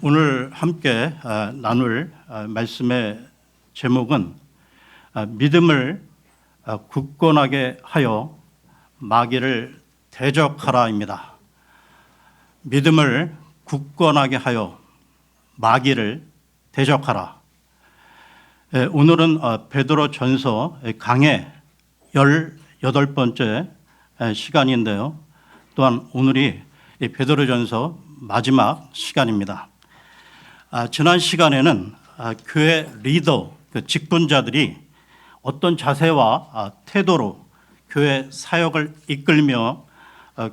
오늘 함께 나눌 말씀의 제목은 믿음을 굳건하게 하여 마귀를 대적하라입니다. 믿음을 굳건하게 하여 마귀를 대적하라. 오늘은 베드로전서 강해 18번째 시간인데요. 또한 오늘이 베드로전서 마지막 시간입니다. 지난 시간에는 교회 리더, 직분자들이 어떤 자세와 태도로 교회 사역을 이끌며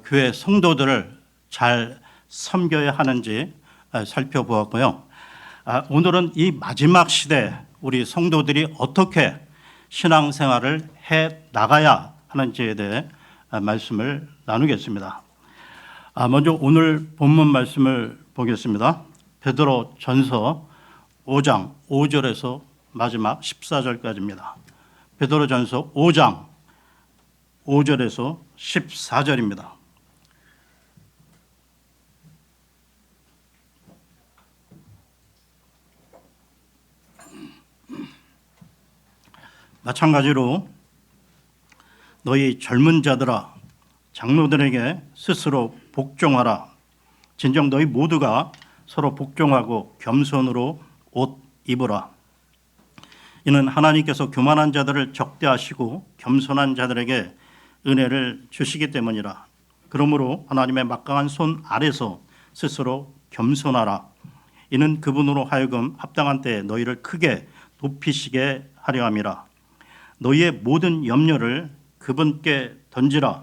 교회 성도들을 잘 섬겨야 하는지 살펴보았고요. 오늘은 이 마지막 시대 우리 성도들이 어떻게 신앙생활을 해 나가야 하는지에 대해 말씀을 나누겠습니다. 먼저 오늘 본문 말씀을 보겠습니다. 베드로전서 5장 5절에서 마지막 14절까지입니다. 베드로전서 5장 5절에서 14절입니다. 마찬가지로 너희 젊은 자들아 장로들에게 스스로 복종하라. 진정 너희 모두가 서로 복종하고 겸손으로 옷 입으라. 이는 하나님께서 교만한 자들을 적대하시고 겸손한 자들에게 은혜를 주시기 때문이라. 그러므로 하나님의 막강한 손 아래서 스스로 겸손하라. 이는 그분으로 하여금 합당한 때에 너희를 크게 높이시게 하려 함이라. 너희의 모든 염려를 그분께 던지라.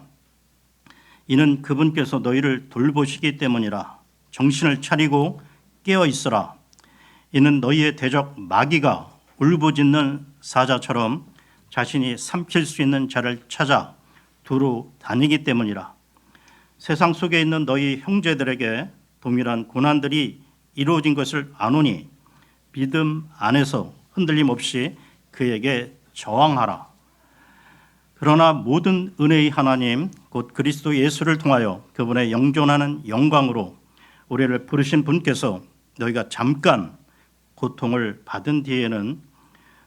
이는 그분께서 너희를 돌보시기 때문이라. 정신을 차리고 깨어 있으라. 이는 너희의 대적 마귀가 울부짖는 사자처럼 자신이 삼킬 수 있는 자를 찾아 두루 다니기 때문이라. 세상 속에 있는 너희 형제들에게 동일한 고난들이 이루어진 것을 아노니 믿음 안에서 흔들림 없이 그에게 저항하라. 그러나 모든 은혜의 하나님 곧 그리스도 예수를 통하여 그분의 영존하는 영광으로 우리를 부르신 분께서 너희가 잠깐 고통을 받은 뒤에는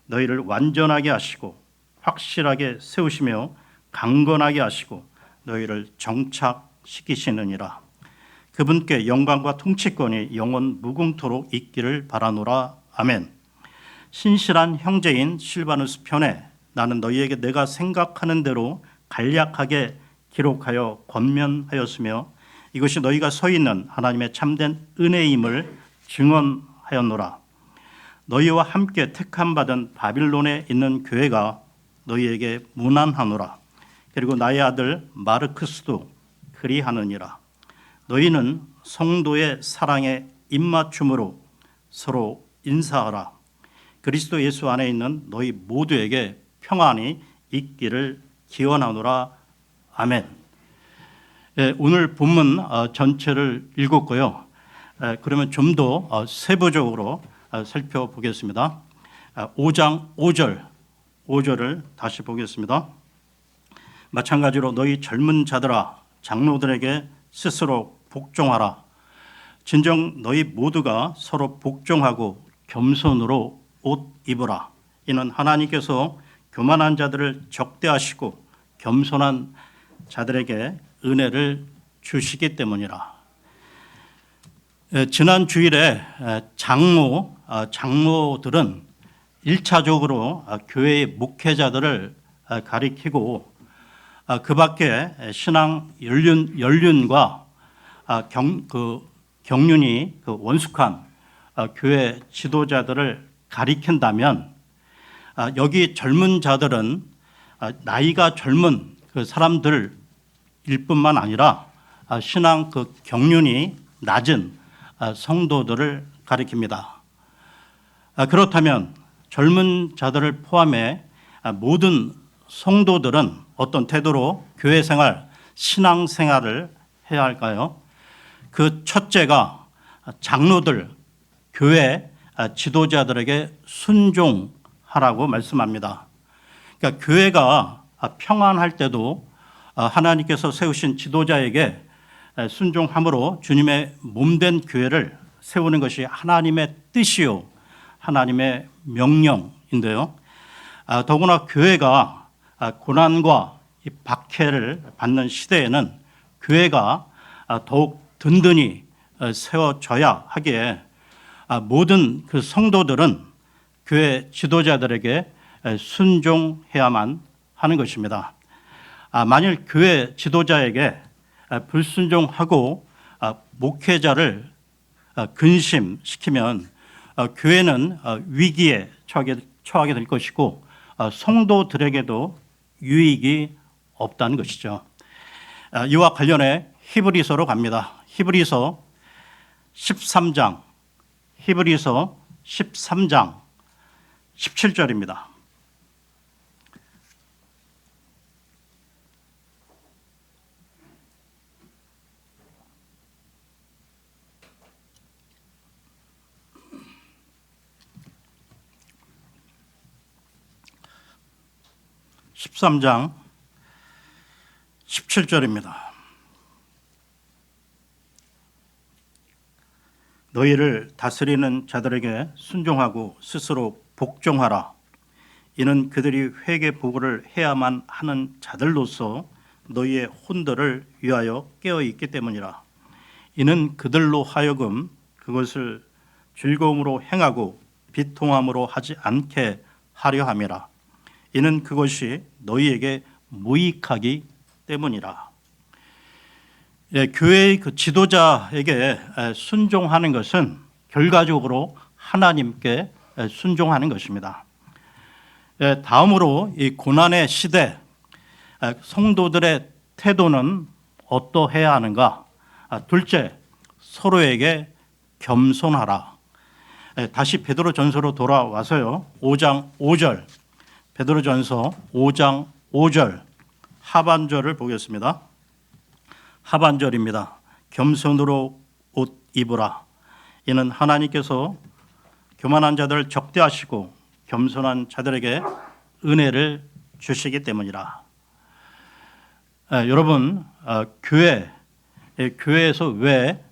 너희를 완전하게 하시고 확실하게 세우시며 강건하게 하시고 너희를 정착시키시느니라. 그분께 영광과 통치권이 영원 무궁토록 있기를 바라노라. 아멘. 신실한 형제인 실바누스 편에 나는 너희에게 내가 생각하는 대로 간략하게 기록하여 권면하였으며 이것이 너희가 서 있는 하나님의 참된 은혜임을 증언하였노라. 너희와 함께 택함받은 바빌론에 있는 교회가 너희에게 문안하노라. 그리고 나의 아들 마르크스도 그리하느니라. 너희는 성도의 사랑에 입맞춤으로 서로 인사하라. 그리스도 예수 안에 있는 너희 모두에게 평안이 있기를 기원하노라. 아멘. 오늘 본문 전체를 읽었고요. 그러면 좀 더 세부적으로 살펴보겠습니다. 5장 5절을 다시 보겠습니다. 마찬가지로 너희 젊은 자들아 장로들에게 스스로 복종하라. 진정 너희 모두가 서로 복종하고 겸손으로 옷 입으라. 이는 하나님께서 교만한 자들을 적대하시고 겸손한 자들에게 은혜를 주시기 때문이라. 지난 주일에 장로들은 1차적으로 교회의 목회자들을 가리키고 그 밖에 신앙 연륜과 경륜이 원숙한 교회 지도자들을 가리킨다면 여기 젊은 자들은 나이가 젊은 그 사람들일 뿐만 아니라 신앙 경륜이 낮은 성도들을 가리킵니다. 그렇다면 젊은 자들을 포함해 모든 성도들은 어떤 태도로 교회 생활, 신앙 생활을 해야 할까요? 그 첫째가 장로들, 교회 지도자들에게 순종하라고 말씀합니다. 그러니까 교회가 평안할 때도 하나님께서 세우신 지도자에게 순종함으로 주님의 몸된 교회를 세우는 것이 하나님의 뜻이요 하나님의 명령인데요. 더구나 교회가 고난과 이 박해를 받는 시대에는 교회가 더욱 든든히 세워져야 하기에 모든 그 성도들은 교회 지도자들에게 순종해야만 하는 것입니다. 만일 교회 지도자에게 불순종하고 목회자를 근심시키면 교회는 위기에 처하게 될 것이고 성도들에게도 유익이 없다는 것이죠. 이와 관련해 히브리서로 갑니다. 히브리서 13장 17절입니다. (13장) 17절입니다. 너희를 다스리는 자들에게 순종하고 스스로 복종하라. 이는 그들이 회개 보고를 해야만 하는 자들로서 너희의 혼들을 위하여 깨어 있기 때문이라. 이는 그들로 하여금 그것을 즐거움으로 행하고 비통함으로 하지 않게 하려 함이라. 이는 그것이 너희에게 무익하기 때문이라. 교회의 그 지도자에게 순종하는 것은 결과적으로 하나님께 순종하는 것입니다. 다음으로 이 고난의 시대 성도들의 태도는 어떠해야 하는가? 둘째, 서로에게 겸손하라. 다시 베드로전서로 돌아와서요. 5장 5절 베드로전서 5장 5절 하반절을 보겠습니다. 하반절입니다. 겸손으로 옷 입으라. 이는 하나님께서 교만한 자들을 적대하시고 겸손한 자들에게 은혜를 주시기 때문이라. 여러분, 교회에서 왜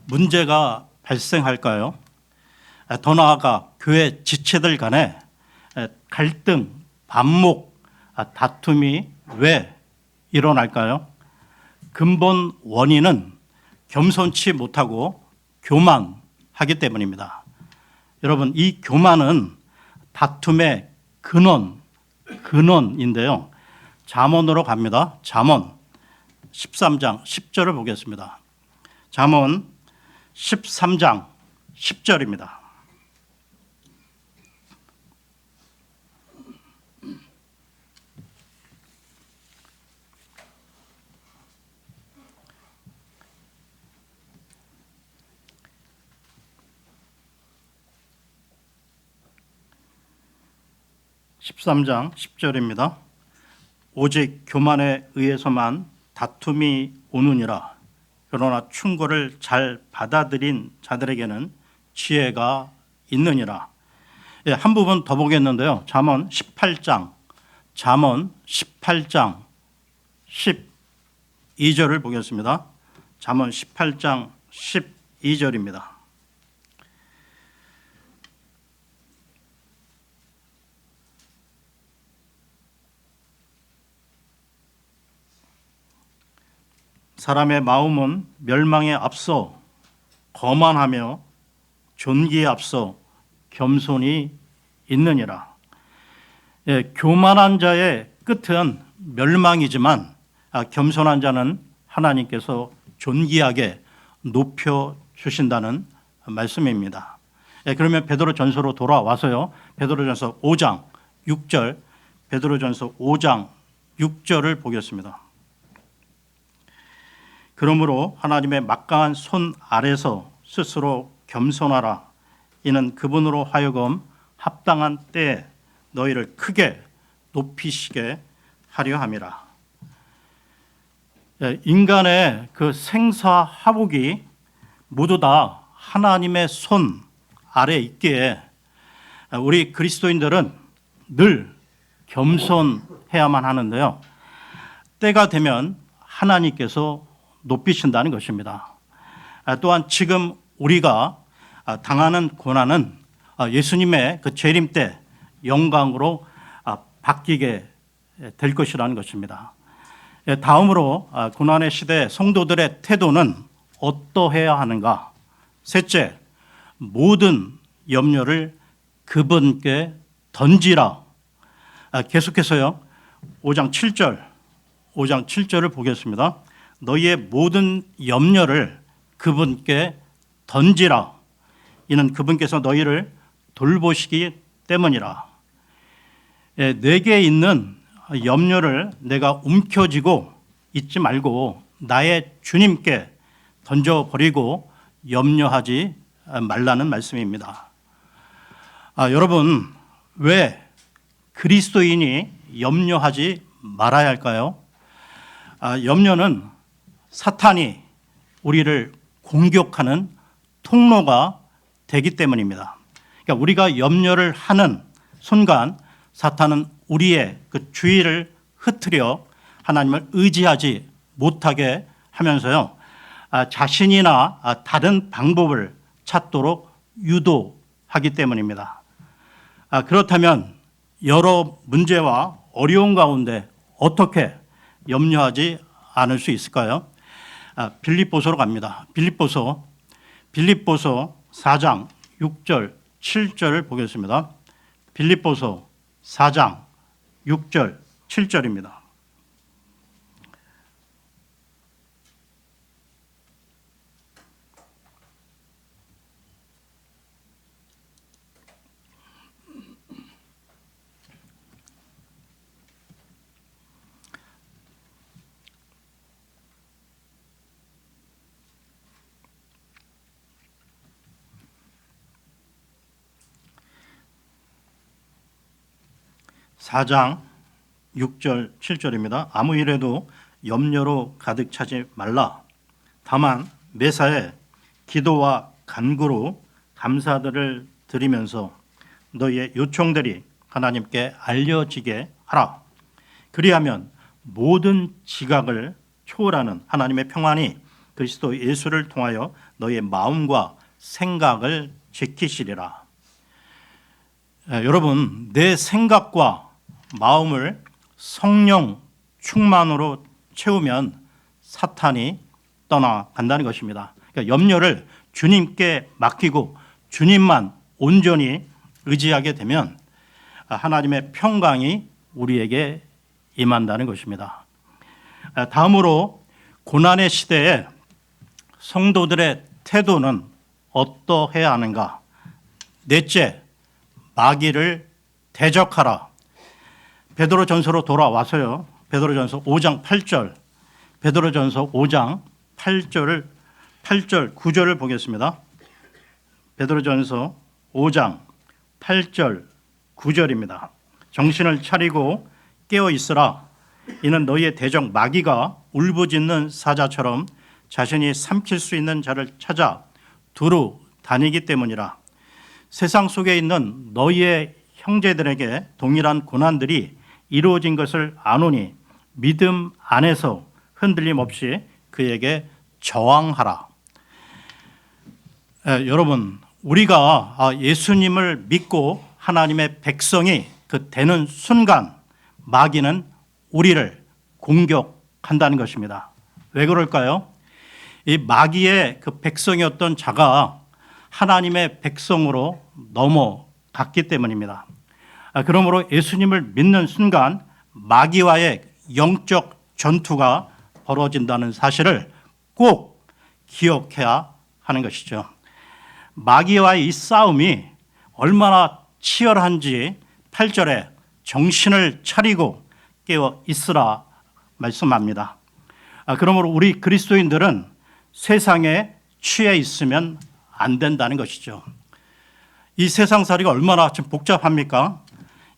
문제가 발생할까요? 더 나아가 교회 지체들 간에 갈등, 반목, 다툼이 왜 일어날까요? 근본 원인은 겸손치 못하고 교만하기 때문입니다. 여러분, 이 교만은 다툼의 근원인데요. 잠언으로 갑니다. 잠언 13장 10절을 보겠습니다. 잠언 13장 10절입니다. (13장) 10절입니다. 오직 교만에 의해서만 다툼이 오느니라. 그러나 충고를 잘 받아들인 자들에게는 지혜가 있느니라. 한 부분 더 보겠는데요. 잠언 18장 12절을 보겠습니다. 잠언 18장 12절입니다. 사람의 마음은 멸망에 앞서 거만하며 존귀에 앞서 겸손이 있느니라. 교만한 자의 끝은 멸망이지만 겸손한 자는 하나님께서 존귀하게 높여주신다는 말씀입니다. 그러면 베드로전서로 돌아와서요. 베드로전서 5장 6절 베드로전서 5장 6절을 보겠습니다. 그러므로 하나님의 막강한 손 아래서 스스로 겸손하라. 이는 그분으로 하여금 합당한 때에 너희를 크게 높이시게 하려 함이라. 인간의 그 생사화복이 모두 다 하나님의 손 아래 있기에 우리 그리스도인들은 늘 겸손해야만 하는데요. 때가 되면 하나님께서 높이신다는 것입니다. 또한 지금 우리가 당하는 고난은 예수님의 그 재림 때 영광으로 바뀌게 될 것이라는 것입니다. 다음으로 고난의 시대 성도들의 태도는 어떠해야 하는가? 셋째, 모든 염려를 그분께 던지라. 계속해서요. 5장 7절을 보겠습니다. 너희의 모든 염려를 그분께 던지라. 이는 그분께서 너희를 돌보시기 때문이라. 내게 있는 염려를 내가 움켜쥐고 있지 말고 나의 주님께 던져버리고 염려하지 말라는 말씀입니다. 여러분, 왜 그리스도인이 염려하지 말아야 할까요? 염려는 사탄이 우리를 공격하는 통로가 되기 때문입니다. 그러니까 우리가 염려를 하는 순간 사탄은 우리의 그 주의를 흐트려 하나님을 의지하지 못하게 하면서요, 자신이나 다른 방법을 찾도록 유도하기 때문입니다. 그렇다면 여러 문제와 어려운 가운데 어떻게 염려하지 않을 수 있을까요? 빌립보서로 갑니다. 빌립보서 4장 6절 7절을 보겠습니다. 빌립보서 4장 6절 7절입니다. 사 장 6절 7절입니다. 아무 일에도 염려로 가득 차지 말라. 다만 매사에 기도와 간구로 감사들을 드리면서 너희의 요청들이 하나님께 알려지게 하라. 그리하면 모든 지각을 초월하는 하나님의 평안이 그리스도 예수를 통하여 너희의 마음과 생각을 지키시리라. 여러분, 내 생각과 마음을 성령 충만으로 채우면 사탄이 떠나간다는 것입니다. 그러니까 염려를 주님께 맡기고 주님만 온전히 의지하게 되면 하나님의 평강이 우리에게 임한다는 것입니다. 다음으로 고난의 시대에 성도들의 태도는 어떠해야 하는가? 넷째, 마귀를 대적하라. 베드로전서로 돌아와서요. 베드로전서 5장 8절. 베드로전서 5장 8절 9절을 보겠습니다. 베드로전서 5장 8절 9절입니다. 정신을 차리고 깨어 있으라. 이는 너희의 대적 마귀가 울부짖는 사자처럼 자신이 삼킬 수 있는 자를 찾아 두루 다니기 때문이라. 세상 속에 있는 너희의 형제들에게 동일한 고난들이 이루어진 것을 아노니 믿음 안에서 흔들림 없이 그에게 저항하라. 여러분, 우리가 예수님을 믿고 하나님의 백성이 되는 순간 마귀는 우리를 공격한다는 것입니다. 왜 그럴까요? 이 마귀의 그 백성이었던 자가 하나님의 백성으로 넘어갔기 때문입니다. 그러므로 예수님을 믿는 순간 마귀와의 영적 전투가 벌어진다는 사실을 꼭 기억해야 하는 것이죠. 마귀와의 이 싸움이 얼마나 치열한지 8절에 정신을 차리고 깨어 있으라 말씀합니다. 그러므로 우리 그리스도인들은 세상에 취해 있으면 안 된다는 것이죠. 이 세상살이가 얼마나 좀 복잡합니까?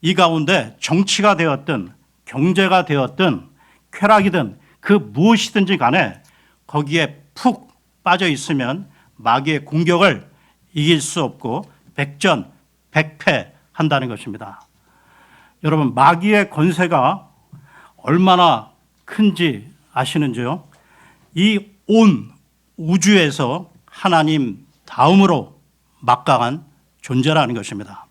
이 가운데 정치가 되었든 경제가 되었든 쾌락이든 그 무엇이든지 간에 거기에 푹 빠져 있으면 마귀의 공격을 이길 수 없고 백전백패한다는 것입니다. 여러분, 마귀의 권세가 얼마나 큰지 아시는지요? 이 온 우주에서 하나님 다음으로 막강한 존재라는 것입니다.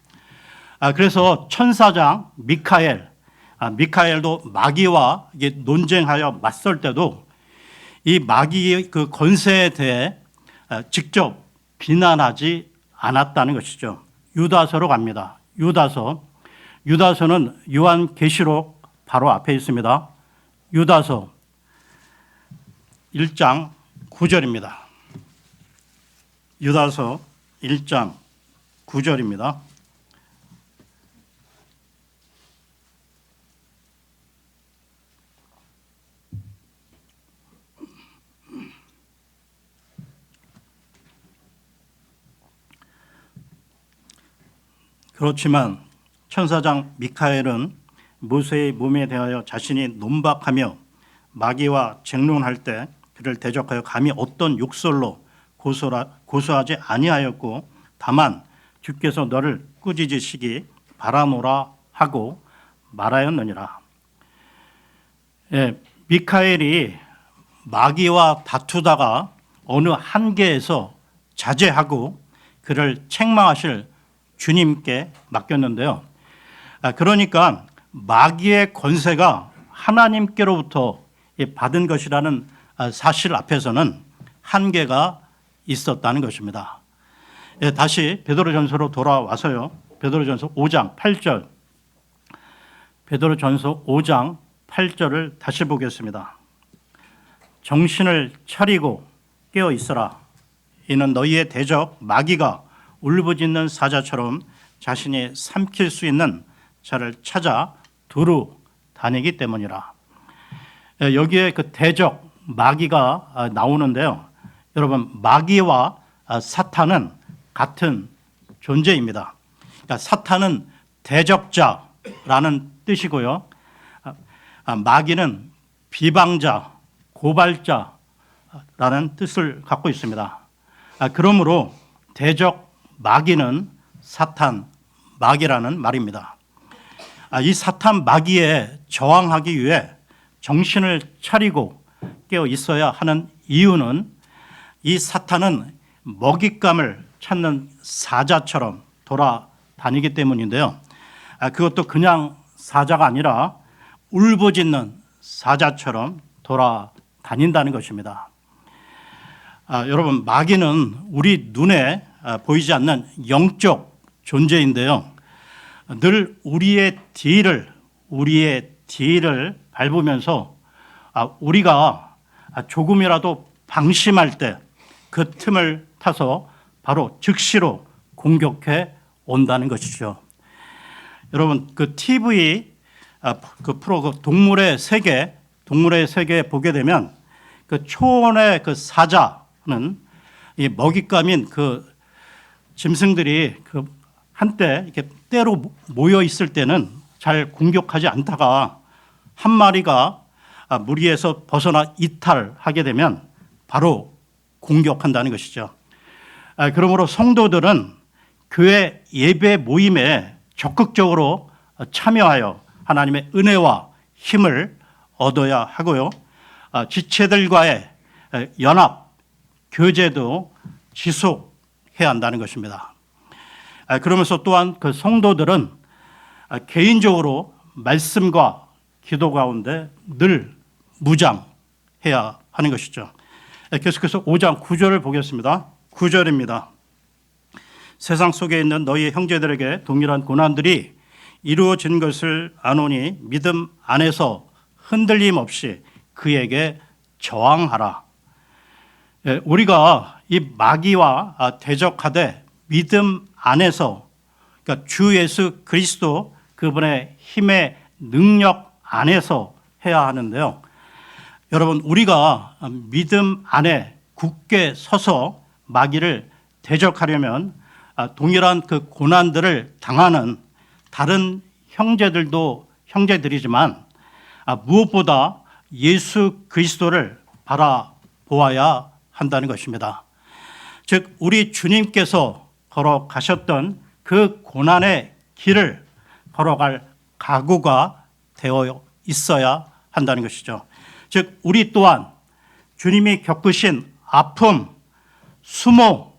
그래서 천사장 미카엘도 마귀와 논쟁하여 맞설 때도 이 마귀의 그 권세에 대해 직접 비난하지 않았다는 것이죠. 유다서로 갑니다. 유다서는 요한계시록 바로 앞에 있습니다. 유다서 1장 9절입니다. 유다서 1장 9절입니다. 그렇지만 천사장 미카엘은 모세의 몸에 대하여 자신이 논박하며 마귀와 쟁론할 때 그를 대적하여 감히 어떤 욕설로 고소하지 아니하였고 다만 주께서 너를 꾸짖으시기 바라노라 하고 말하였느니라. 미카엘이 마귀와 다투다가 어느 한계에서 자제하고 그를 책망하실 주님께 맡겼는데요. 그러니까 마귀의 권세가 하나님께로부터 받은 것이라는 사실 앞에서는 한계가 있었다는 것입니다. 다시 베드로전서로 돌아와서요. 베드로전서 5장 8절. 베드로전서 5장 8절을 다시 보겠습니다. 정신을 차리고 깨어 있어라. 이는 너희의 대적 마귀가 울부짖는 사자처럼 자신이 삼킬 수 있는 자를 찾아 두루 다니기 때문이라. 여기에 그 대적 마귀가 나오는데요. 여러분, 마귀와 사탄은 같은 존재입니다. 그러니까 사탄은 대적자라는 뜻이고요. 마귀는 비방자, 고발자라는 뜻을 갖고 있습니다. 그러므로 대적 마귀는 사탄 마귀라는 말입니다. 이 사탄 마귀에 저항하기 위해 정신을 차리고 깨어 있어야 하는 이유는 이 사탄은 먹잇감을 찾는 사자처럼 돌아다니기 때문인데요. 그것도 그냥 사자가 아니라 울부짖는 사자처럼 돌아다닌다는 것입니다. 여러분, 마귀는 우리 눈에 보이지 않는 영적 존재인데요. 늘 우리의 뒤를 밟으면서 우리가 조금이라도 방심할 때 그 틈을 타서 바로 즉시로 공격해 온다는 것이죠. 여러분, 그 TV 그 프로 그 동물의 세계 보게 되면 그 초원의 그 사자는 이 먹잇감인 그 짐승들이 그 한때 이렇게 때로 모여 있을 때는 잘 공격하지 않다가 한 마리가 무리에서 벗어나 이탈하게 되면 바로 공격한다는 것이죠. 그러므로 성도들은 교회 예배 모임에 적극적으로 참여하여 하나님의 은혜와 힘을 얻어야 하고요. 지체들과의 연합, 교제도 지속해야 한다는 것입니다. 그러면서 또한 그 성도들은 개인적으로 말씀과 기도 가운데 늘 무장해야 하는 것이죠. 계속해서 5장 9절을 보겠습니다. 9절입니다. 세상 속에 있는 너희 형제들에게 동일한 고난들이 이루어진 것을 아노니 믿음 안에서 흔들림 없이 그에게 저항하라. 우리가 이 마귀와 대적하되 믿음 안에서, 그러니까 주 예수 그리스도 그분의 힘의 능력 안에서 해야 하는데요. 여러분, 우리가 믿음 안에 굳게 서서 마귀를 대적하려면 동일한 그 고난들을 당하는 다른 형제들이지만 무엇보다 예수 그리스도를 바라보아야 한다는 것입니다. 즉, 우리 주님께서 걸어가셨던 그 고난의 길을 걸어갈 각오가 되어 있어야 한다는 것이죠. 즉, 우리 또한 주님이 겪으신 아픔, 수모,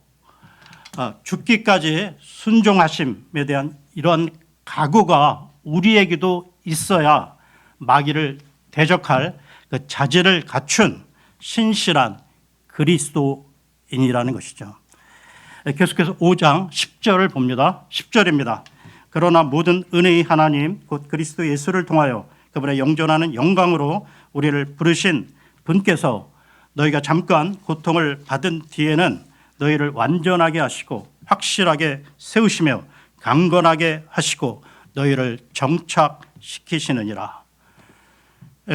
죽기까지 순종하심에 대한 이런 각오가 우리에게도 있어야 마귀를 대적할 그 자질을 갖춘 신실한 그리스도인이라는 것이죠. 계속해서 5장 10절을 봅니다. 10절입니다. 그러나 모든 은혜의 하나님 곧 그리스도 예수를 통하여 그분의 영존하는 영광으로 우리를 부르신 분께서 너희가 잠깐 고통을 받은 뒤에는 너희를 완전하게 하시고 확실하게 세우시며 강건하게 하시고 너희를 정착시키시느니라.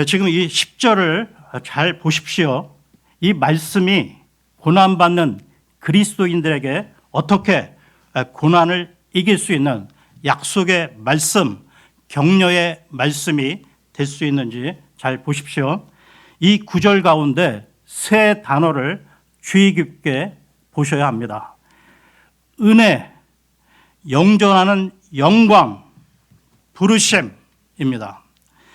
지금 이 10절을 잘 보십시오. 이 말씀이 고난받는 그리스도인들에게 어떻게 고난을 이길 수 있는 약속의 말씀, 격려의 말씀이 될 수 있는지 잘 보십시오. 이 구절 가운데 세 단어를 주의 깊게 보셔야 합니다. 은혜, 영존하는 영광, 부르심입니다.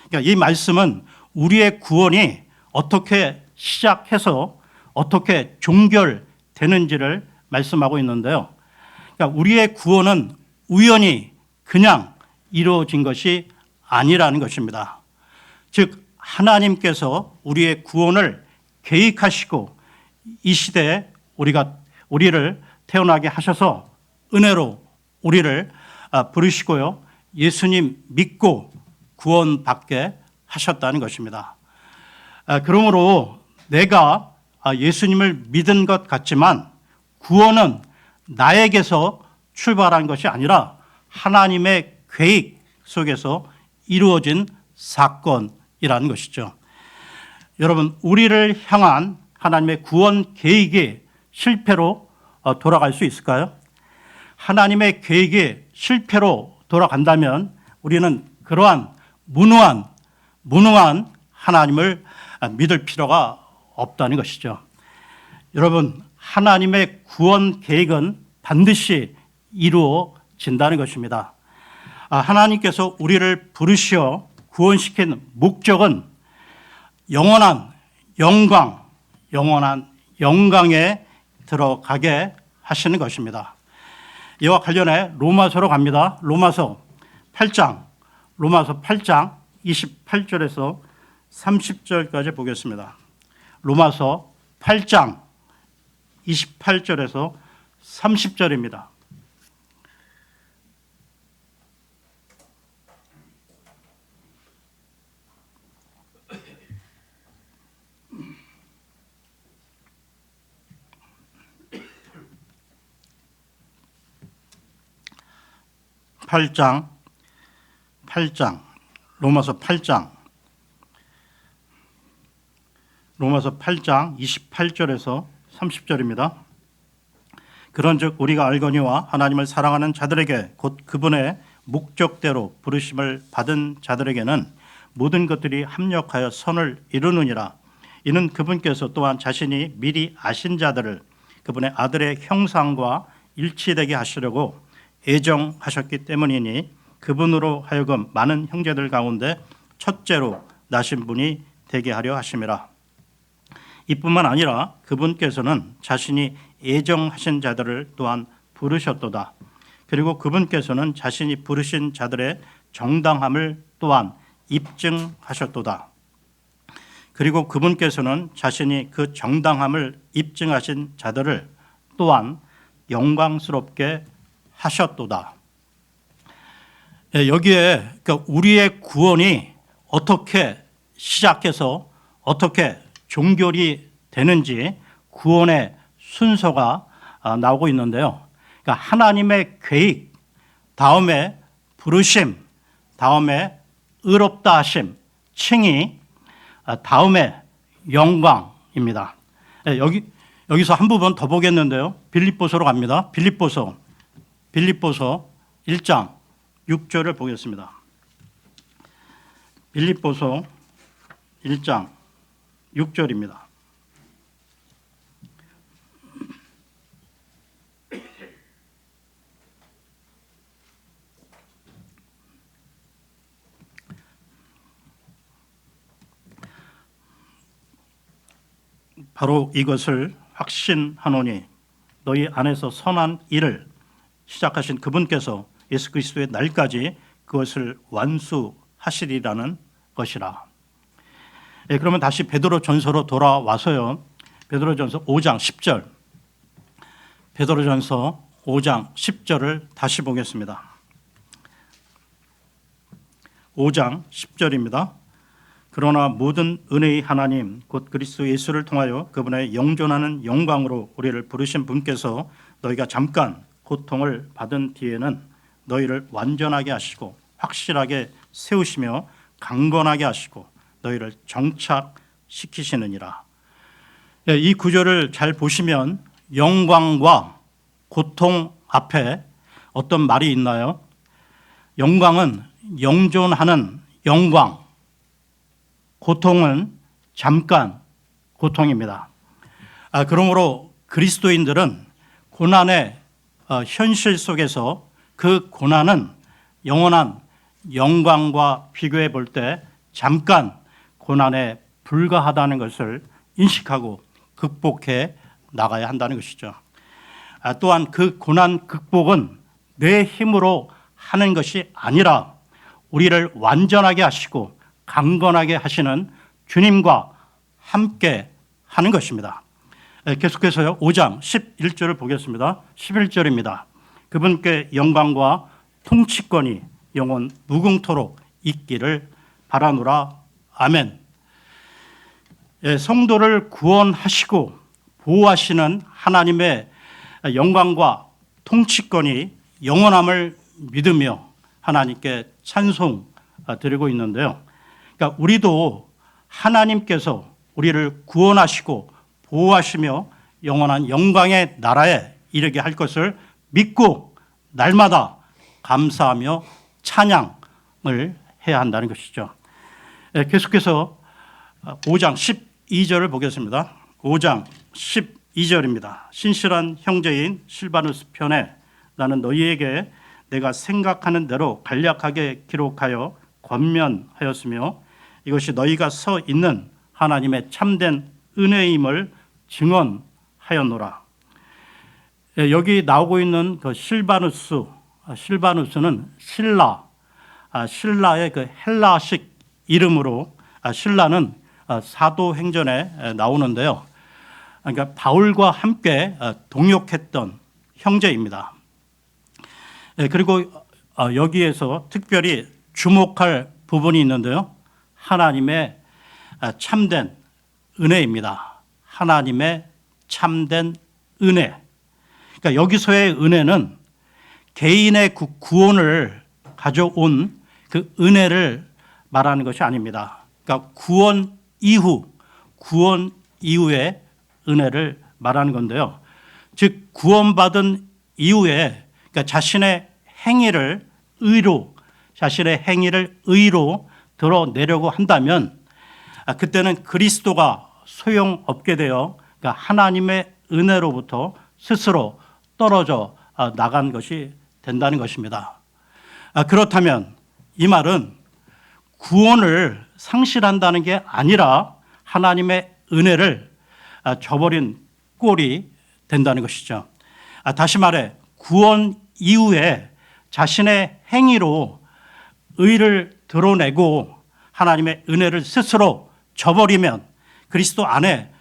그러니까 이 말씀은 우리의 구원이 어떻게 시작해서 어떻게 종결되는지를 말씀하고 있는데요. 그러니까 우리의 구원은 우연히 그냥 이루어진 것이 아니라는 것입니다. 즉 하나님께서 우리의 구원을 계획하시고 이 시대에 우리를 태어나게 하셔서 은혜로 우리를 부르시고요. 예수님 믿고 구원받게 하셨다는 것입니다. 그러므로 내가 예수님을 믿은 것 같지만 구원은 나에게서 출발한 것이 아니라 하나님의 계획 속에서 이루어진 사건이라는 것이죠. 여러분, 우리를 향한 하나님의 구원 계획이 실패로 돌아갈 수 있을까요? 하나님의 계획이 실패로 돌아간다면 우리는 그러한 무능한 하나님을 믿을 필요가 없다는 것이죠. 여러분, 하나님의 구원 계획은 반드시 이루어진다는 것입니다. 하나님께서 우리를 부르시어 구원시킨 목적은 영원한 영광에 들어가게 하시는 것입니다. 이와 관련해 로마서로 갑니다. 로마서 8장 28절에서 30절까지 보겠습니다. 로마서 8장 28절에서 30절입니다. 로마서 8장 28절에서 30절입니다. 그런즉 우리가 알거니와 하나님을 사랑하는 자들에게 곧 그분의 목적대로 부르심을 받은 자들에게는 모든 것들이 합력하여 선을 이루느니라. 이는 그분께서 또한 자신이 미리 아신 자들을 그분의 아들의 형상과 일치되게 하시려고 애정하셨기 때문이니 그분으로 하여금 많은 형제들 가운데 첫째로 나신 분이 되게 하려 하심이라. 이뿐만 아니라 그분께서는 자신이 애정하신 자들을 또한 부르셨도다. 그리고 그분께서는 자신이 부르신 자들의 정당함을 또한 입증하셨도다. 그리고 그분께서는 자신이 그 정당함을 입증하신 자들을 또한 영광스럽게 하셨도다. 여기에 우리의 구원이 어떻게 시작해서 어떻게 종결이 되는지 구원의 순서가 나오고 있는데요. 그러니까 하나님의 계획, 다음에 부르심, 다음에 의롭다 하심, 칭의, 다음에 영광입니다. 여기서 한 부분 더 보겠는데요. 빌립보서로 갑니다. 빌립보서 1장 6절을 보겠습니다. 빌립보서 1장 6절입니다. 바로 이것을 확신하노니 너희 안에서 선한 일을 시작하신 그분께서 예수 그리스도의 날까지 그것을 완수하시리라는 것이라. 예, 그러면 다시 베드로전서로 돌아와서요. 베드로전서 5장 10절. 베드로전서 5장 10절을 다시 보겠습니다. 5장 10절입니다. 그러나 모든 은혜의 하나님 곧 그리스도 예수를 통하여 그분의 영존하는 영광으로 우리를 부르신 분께서 너희가 잠깐 고통을 받은 뒤에는 너희를 완전하게 하시고 확실하게 세우시며 강건하게 하시고 너희를 정착시키시느니라. 이 구절을 잘 보시면 영광과 고통 앞에 어떤 말이 있나요? 영광은 영존하는 영광, 고통은 잠깐 고통입니다. 그러므로 그리스도인들은 고난의 현실 속에서 그 고난은 영원한 영광과 비교해 볼 때 잠깐 고난에 불과하다는 것을 인식하고 극복해 나가야 한다는 것이죠. 또한 그 고난 극복은 내 힘으로 하는 것이 아니라 우리를 완전하게 하시고 강건하게 하시는 주님과 함께 하는 것입니다. 계속해서요. 5장 11절을 보겠습니다. 11절입니다. 그분께 영광과 통치권이 영원 무궁토록 있기를 바라노라. 아멘. 성도를 구원하시고 보호하시는 하나님의 영광과 통치권이 영원함을 믿으며 하나님께 찬송 드리고 있는데요. 그러니까 우리도 하나님께서 우리를 구원하시고 보호하시며 영원한 영광의 나라에 이르게 할 것을 믿고 날마다 감사하며 찬양을 해야 한다는 것이죠. 계속해서 5장 12절을 보겠습니다. 5장 12절입니다. 신실한 형제인 실바누스 편에 나는 너희에게 내가 생각하는 대로 간략하게 기록하여 권면하였으며 이것이 너희가 서 있는 하나님의 참된 은혜임을 증언하였노라. 여기 나오고 있는 그 실바누스는 신라의 그 헬라식 이름으로 신라는 사도행전에 나오는데요. 그러니까 바울과 함께 동역했던 형제입니다. 그리고 여기에서 특별히 주목할 부분이 있는데요. 하나님의 참된 은혜입니다. 하나님의 참된 은혜. 그러니까 여기서의 은혜는 개인의 구원을 가져온 그 은혜를 말하는 것이 아닙니다. 그러니까 구원 이후의 은혜를 말하는 건데요. 즉 구원받은 이후에 그러니까 자신의 행위를 의로 드러내려고 한다면 그때는 그리스도가 소용없게 되어 그러니까 하나님의 은혜로부터 스스로 떨어져 나간 것이 된다는 것입니다. 그렇다면 이 말은 구원을 상실한다는 게 아니라 하나님의 은혜를 저버린 꼴이 된다는 것이죠. 다시 말해 구원 이후에 자신의 행위로 의를 드러내고 하나님의 은혜를 스스로 저버리면 그리스도 안에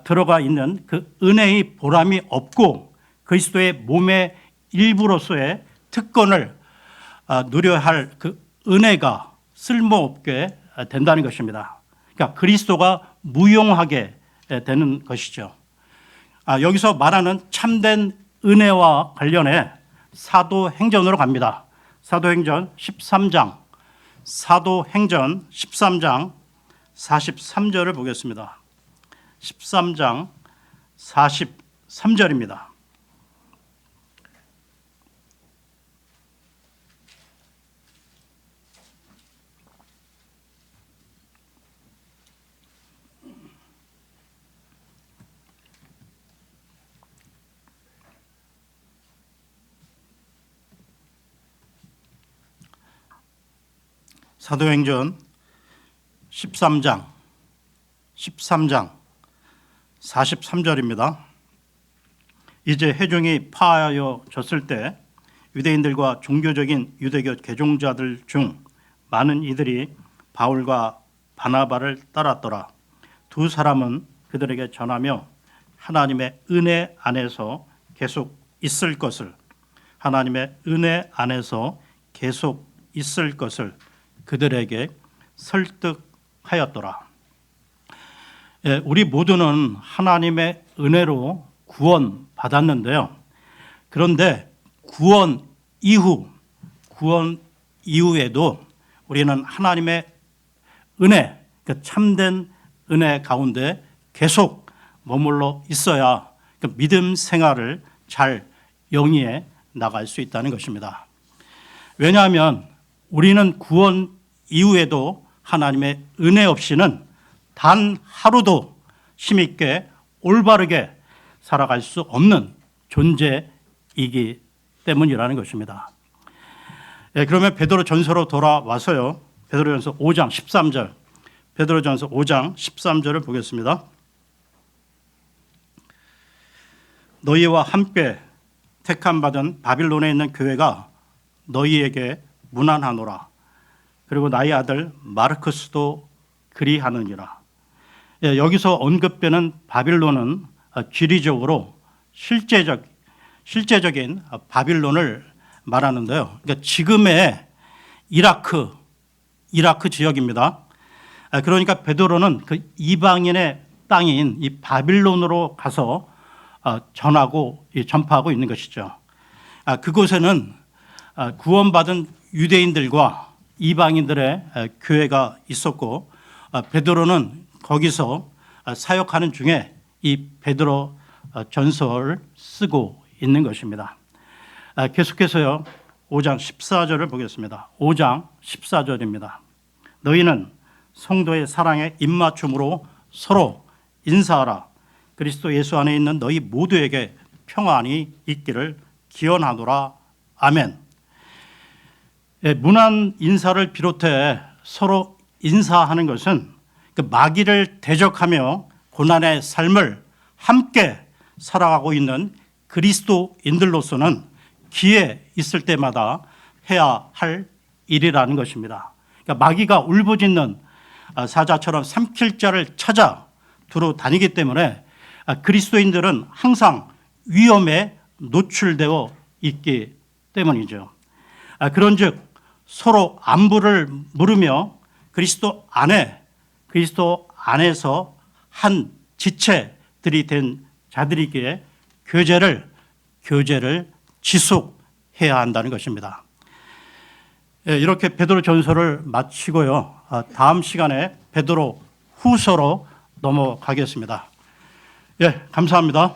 들어가 있는 그 은혜의 보람이 없고 그리스도의 몸의 일부로서의 특권을 누려야 할 그 은혜가 쓸모없게 된다는 것입니다. 그러니까 그리스도가 무용하게 되는 것이죠. 여기서 말하는 참된 은혜와 관련해 사도행전으로 갑니다. 사도행전 13장 43절을 보겠습니다. 13장 43절입니다. 사도행전 13장 43절입니다. 이제 회중이 파하여졌을 때 유대인들과 종교적인 유대교 개종자들 중 많은 이들이 바울과 바나바를 따랐더라. 두 사람은 그들에게 전하며 하나님의 은혜 안에서 계속 있을 것을, 하나님의 은혜 안에서 계속 있을 것을 그들에게 설득하였더라. 우리 모두는 하나님의 은혜로 구원 받았는데요. 그런데 구원 이후에도 우리는 하나님의 은혜, 그 참된 은혜 가운데 계속 머물러 있어야 그 믿음 생활을 잘 영위해 나갈 수 있다는 것입니다. 왜냐하면 우리는 구원 이후에도 하나님의 은혜 없이는 단 하루도 힘있게 올바르게 살아갈 수 없는 존재이기 때문이라는 것입니다. 그러면 베드로전서로 돌아와서요. 베드로전서 5장 13절, 베드로전서 5장 13절을 보겠습니다. 너희와 함께 택함 받은 바빌론에 있는 교회가 너희에게 문안하노라. 그리고 나의 아들 마르크스도 그리하느니라. 여기서 언급되는 바빌론은 지리적으로 실제적인 바빌론을 말하는데요. 그러니까 지금의 이라크 지역입니다. 그러니까 베드로는 그 이방인의 땅인 이 바빌론으로 가서 전파하고 있는 것이죠. 그곳에는 구원받은 유대인들과 이방인들의 교회가 있었고 베드로는 거기서 사역하는 중에 이 베드로 전서를 쓰고 있는 것입니다. 계속해서요. 5장 14절을 보겠습니다. 5장 14절입니다. 너희는 성도의 사랑에 입맞춤으로 서로 인사하라. 그리스도 예수 안에 있는 너희 모두에게 평안이 있기를 기원하노라. 아멘. 문안 인사를 비롯해 서로 인사하는 것은 그 마귀를 대적하며 고난의 삶을 함께 살아가고 있는 그리스도인들로서는 기회 있을 때마다 해야 할 일이라는 것입니다. 그러니까 마귀가 울부짖는 사자처럼 삼킬 자를 찾아 두루 다니기 때문에 그리스도인들은 항상 위험에 노출되어 있기 때문이죠. 그런즉 서로 안부를 물으며 그리스도 안에서 한 지체들이 된 자들이기에 교제를 지속해야 한다는 것입니다. 이렇게 베드로 전서를 마치고요. 다음 시간에 베드로 후서로 넘어가겠습니다. 감사합니다.